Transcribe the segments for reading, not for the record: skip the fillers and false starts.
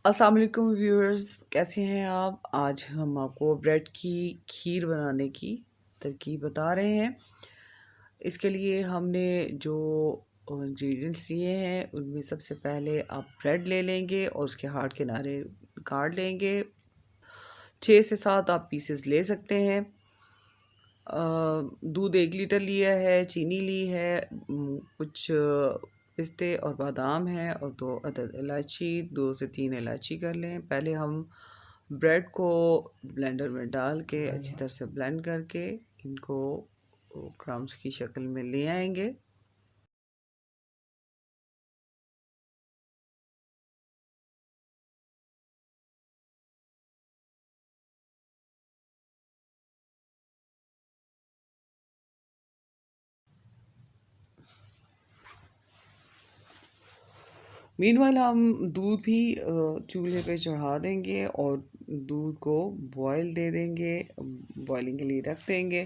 अस्सलाम वालेकुम व्यूअर्स, कैसे हैं आप। आज हम आपको ब्रेड की खीर बनाने की तरकीब बता रहे हैं। इसके लिए हमने जो इंग्रेडिएंट्स लिए हैं उनमें सबसे पहले आप ब्रेड ले लेंगे और उसके हार्ड किनारे काट लेंगे। 6 से 7 आप पीसेस ले सकते हैं। दूध 1 लीटर लिया है, चीनी ली है, कुछ पिस्ते और बादाम है और 2 अदद इलायची, 2 से 3 इलायची कर लें। पहले हम ब्रेड को ब्लेंडर में डाल के अच्छी तरह से ब्लेंड करके इनको क्रम्स की शक्ल में ले आएंगे। मीनवाइल हम दूध भी चूल्हे पे चढ़ा देंगे और दूध को बॉयल दे देंगे, बॉइलिंग के लिए रख देंगे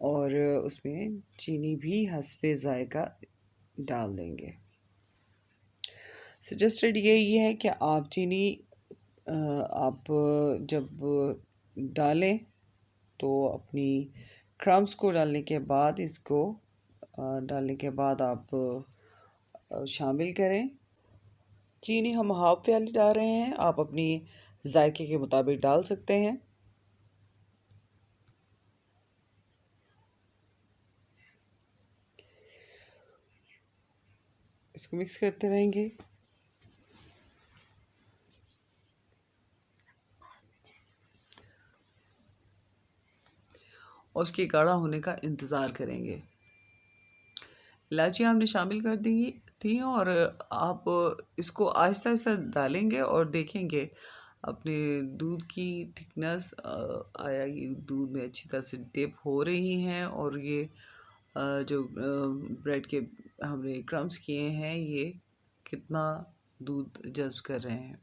और उसमें चीनी भी हस्बे ज़ायका डाल देंगे। सजेस्टेड यही है कि आप चीनी आप जब डालें तो अपनी क्रम्स को डालने के बाद इसको डालने के बाद आप शामिल करें। चीनी हम हाफ वाली डाल रहे हैं, आप अपनी जायके के मुताबिक डाल सकते हैं। इसको मिक्स करते रहेंगे। और उसके गाढ़ा होने का इंतज़ार करेंगे। इलायची हमने शामिल कर दी थी और आप इसको आहिस्ता आहिस्ता डालेंगे और देखेंगे अपने दूध की थिकनेस आया, ये दूध में अच्छी तरह से डिप हो रही हैं और ये जो ब्रेड के हमने क्रम्स किए हैं ये कितना दूध जज्ब कर रहे हैं।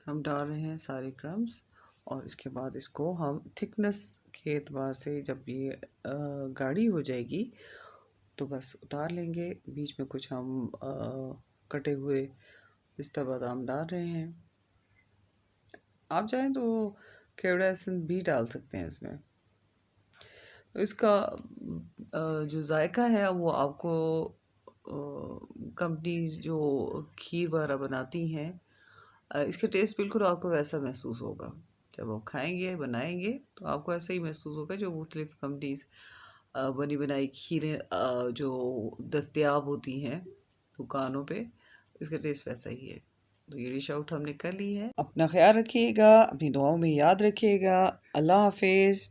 हम डाल रहे हैं सारे क्रम्स और इसके बाद इसको हम थिकनेस के एतबार से जब ये गाढ़ी हो जाएगी तो बस उतार लेंगे। बीच में कुछ हम कटे हुए पिस्ता बादाम डाल रहे हैं। आप चाहें तो केवड़ा एसेंस भी डाल सकते हैं इसमें। इसका जो जायका है वो आपको कंपनीज जो खीर वगैरह बनाती हैं इसका टेस्ट बिल्कुल आपको वैसा महसूस होगा। जब आप खाएंगे बनाएंगे तो आपको ऐसा ही महसूस होगा जो मुख्तलिफ कंपनीज बनी बनाई खीरें जो दस्तयाब होती हैं दुकानों पे, इसका टेस्ट वैसा ही है। तो ये डिश आउट हमने कर ली है। अपना ख्याल रखिएगा, अपनी दुआओं में याद रखिएगा। अल्लाह हाफिज़।